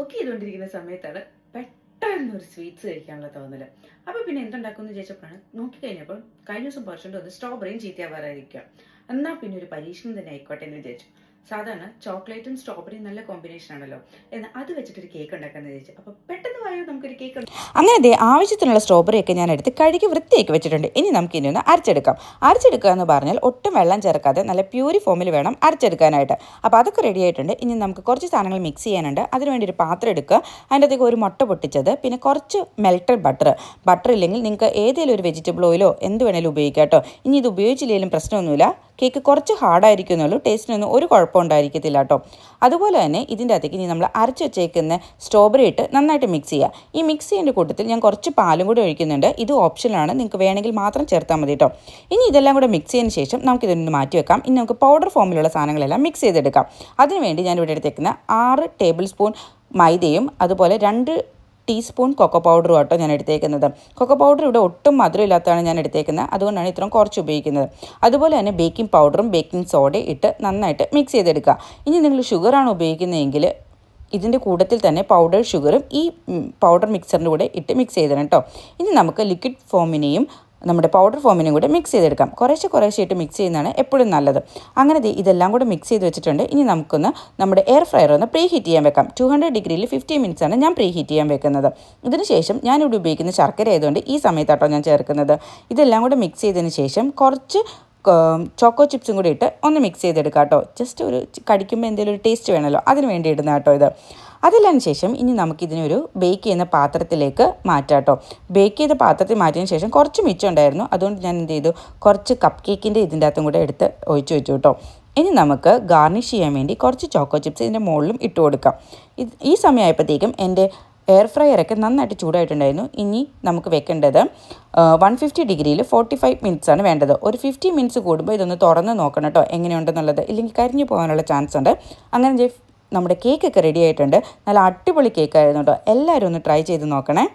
Cook ചെയ്തുകൊണ്ടിരിക്കുന്ന സമയത്താണ് പെട്ടെന്നൊരു സ്വീറ്റ്സ് കഴിക്കാനുള്ള തോന്നല്. അപ്പോൾ പിന്നെ എന്തുണ്ടാക്കുമെന്ന് ചോദിച്ചപ്പോഴാണ് നോക്കിക്കഴിഞ്ഞപ്പോൾ കഴിഞ്ഞ ദിവസം പറിച്ചുകൊണ്ട് വന്ന് സ്ട്രോബെറിയും ചീത്തയാവാറായിരിക്കുക. എന്നാൽ പിന്നെ ഒരു പരീക്ഷണം തന്നെ ആയിക്കോട്ടെ എന്ന് വിചാരിച്ചു. സാധാരണ ചോക്ലേറ്റും സ്ട്രോബെറിയും നല്ല കോമ്പിനേഷൻ ആണല്ലോ, എന്നാൽ അത് വെച്ചിട്ടൊരു കേക്ക് ഉണ്ടാക്കാന്ന് വിചാരിച്ചു. അപ്പോൾ പെട്ടെന്ന് വായോ നമുക്കൊരു കേക്ക്. അങ്ങനെ ആവശ്യത്തിനുള്ള സ്ട്രോബെറി ഒക്കെ ഞാൻ എടുത്ത് കഴുകി വൃത്തിയാക്കി വെച്ചിട്ടുണ്ട്. ഇനി നമുക്ക് ഇനി ഒന്ന് അരച്ചെടുക്കാം. അരച്ചെടുക്കുക എന്ന് പറഞ്ഞാൽ ഒട്ടും വെള്ളം ചേർക്കാതെ നല്ല പ്യൂരി ഫോമിൽ വേണം അരച്ചെടുക്കാനായിട്ട്. അപ്പോൾ അതൊക്കെ റെഡി ആയിട്ടുണ്ട്. ഇനി നമുക്ക് കുറച്ച് സാധനങ്ങൾ മിക്സ് ചെയ്യാനുണ്ട്. അതിനുവേണ്ടി ഒരു പാത്രം എടുക്കുക. അതിൻ്റെ അകത്തേക്ക് ഒരു മുട്ട പൊട്ടിച്ചത്, പിന്നെ കുറച്ച് മെൽറ്റഡ് ബട്ടർ ഇല്ലെങ്കിൽ നിങ്ങൾക്ക് ഏതെങ്കിലും ഒരു വെജിറ്റബിൾ ഓയിലോ എന്ത് വേണേലും ഉപയോഗിക്കാം കേട്ടോ. ഇനി ഇത് ഉപയോഗിച്ചില്ലെങ്കിലും പ്രശ്നമൊന്നുമില്ല. കേക്ക് കുറച്ച് ഹാർഡായിരിക്കുന്നുള്ളൂ, ടേസ്റ്റിനൊന്നും ഒരു കുഴപ്പം ഉണ്ടായിരിക്കത്തില്ല കേട്ടോ. അതുപോലെ തന്നെ ഇതിൻ്റെ അകത്തേക്ക് ഇനി നമ്മൾ അരച്ച് വെച്ചേക്കുന്ന സ്ട്രോബെറി ഇട്ട് നന്നായിട്ട് മിക്സ് ചെയ്യുക. ഈ മിക്സ് ചെയ്യുന്ന കൂട്ടത്തിൽ ഞാൻ കുറച്ച് പാലും കൂടി ഒഴിക്കുന്നുണ്ട്. ഇത് ഓപ്ഷനാണ്, നിങ്ങൾക്ക് വേണമെങ്കിൽ മാത്രം ചേർത്താൽ മതി കേട്ടോ. ഇനി ഇതെല്ലാം കൂടെ മിക്സ് ചെയ്തതിന് ശേഷം നമുക്കിതൊന്ന് മാറ്റി വെക്കാം. ഇനി നമുക്ക് പൗഡർ ഫോമിലുള്ള സാധനങ്ങളെല്ലാം മിക്സ് ചെയ്തെടുക്കാം. അതിനുവേണ്ടി ഞാനിവിടെ എടുത്തേക്കുന്ന 6 ടേബിൾ സ്പൂൺ മൈദയും അതുപോലെ 2 ടീസ്പൂൺ കൊക്കോ പൗഡറും ആട്ടോ ഞാൻ എടുത്തേക്കുന്നത്. കൊക്കോ പൗഡർ ഇവിടെ ഒട്ടും മധുരമില്ലാത്തതാണ് ഞാൻ എടുത്തേക്കുന്നത്, അതുകൊണ്ടാണ് ഇത്രയും കുറച്ച് ഉപയോഗിക്കുന്നത്. അതുപോലെ തന്നെ ബേക്കിംഗ് പൗഡറും ബേക്കിംഗ് സോഡയും ഇട്ട് നന്നായിട്ട് മിക്സ് ചെയ്തെടുക്കുക. ഇനി നിങ്ങൾ ഷുഗറാണ് ഉപയോഗിക്കുന്നതെങ്കിൽ ഇതിൻ്റെ കൂട്ടത്തിൽ തന്നെ പൗഡർ ഷുഗറും ഈ പൗഡർ മിക്സറിൻ്റെ കൂടെ ഇട്ട് മിക്സ് ചെയ്തിടണം കേട്ടോ. ഇനി നമുക്ക് ലിക്വിഡ് ഫോമിനെയും നമ്മുടെ പൗഡർ ഫോമിനും കൂടെ മിക്സ് ചെയ്തെടുക്കാം. കുറേശ്ശെ ഇട്ട് മിക്സ് ചെയ്യുന്നതാണ് എപ്പോഴും നല്ലത്. അങ്ങനെ ഇതെല്ലാം കൂടെ മിക്സ് ചെയ്ത് വെച്ചിട്ടുണ്ട്. ഇനി നമുക്കൊന്ന് നമ്മുടെ എയർ ഫ്രയർ ഒന്ന് പ്രീ ഹീറ്റ് ചെയ്യാൻ വെക്കാം. 200 ഡിഗ്രിയിൽ 15 മിനിറ്റ്സ് ആണ് ഞാൻ പ്രീ ഹീറ്റ് ചെയ്യാൻ വെക്കുന്നത്. ഇതിന് ശേഷം ഞാനിവിടെ ഉപയോഗിക്കുന്ന ശർക്കര ആയതുകൊണ്ട് ഈ സമയത്താട്ടോ ഞാൻ ചേർക്കുന്നത്. ഇതെല്ലാം കൂടെ മിക്സ് ചെയ്തതിന് ശേഷം കുറച്ച് ചോക്കോ ചിപ്സും കൂടി ഇട്ട് ഒന്ന് മിക്സ് ചെയ്തെടുക്കാം കേട്ടോ. ജസ്റ്റ് ഒരു കടിക്കുമ്പോൾ എന്തെങ്കിലും ഒരു ടേസ്റ്റ് വേണമല്ലോ, അതിന് വേണ്ടി ഇടുന്ന കേട്ടോ ഇത്. അതെല്ലാം ശേഷം ഇനി നമുക്കിതിനൊരു ബേക്ക് ചെയ്യുന്ന പാത്രത്തിലേക്ക് മാറ്റാം കേട്ടോ. ബേക്ക് ചെയ്ത പാത്രത്തിൽ മാറ്റിയതിന് ശേഷം കുറച്ച് മിച്ചം ഉണ്ടായിരുന്നു, അതുകൊണ്ട് ഞാൻ എന്ത് ചെയ്തു, കുറച്ച് കപ്പ് കേക്കിൻ്റെ ഇതിൻ്റെ അകത്തും കൂടെ എടുത്ത് ഒഴിച്ചു വെച്ചു കേട്ടോ. ഇനി നമുക്ക് ഗാർണിഷ് ചെയ്യാൻ വേണ്ടി കുറച്ച് ചോക്കോ ചിപ്സ് ഇതിൻ്റെ മുകളിലും ഇട്ട് കൊടുക്കാം. ഈ സമയമായപ്പോഴത്തേക്കും എൻ്റെ എയർ ഫ്രയറൊക്കെ നന്നായിട്ട് ചൂടായിട്ടുണ്ടായിരുന്നു. ഇനി നമുക്ക് വെക്കേണ്ടത് 150 ഡിഗ്രിയിൽ 45 മിനിറ്റ്സ് ആണ് വേണ്ടത്. ഒരു 50 മിനിറ്റ്സ് കൂടുമ്പോൾ ഇതൊന്ന് തുറന്ന് നോക്കണം കേട്ടോ എങ്ങനെയുണ്ടെന്നുള്ളത്, ഇല്ലെങ്കിൽ കരിഞ്ഞു പോകാനുള്ള ചാൻസ് ഉണ്ട്. അങ്ങനെ നമ്മുടെ കേക്കൊക്കെ റെഡി ആയിട്ടുണ്ട്. നല്ല അടിപൊളി കേക്കായിരുന്നു കേട്ടോ. എല്ലാവരും ഒന്ന് ട്രൈ ചെയ്ത് നോക്കണേ.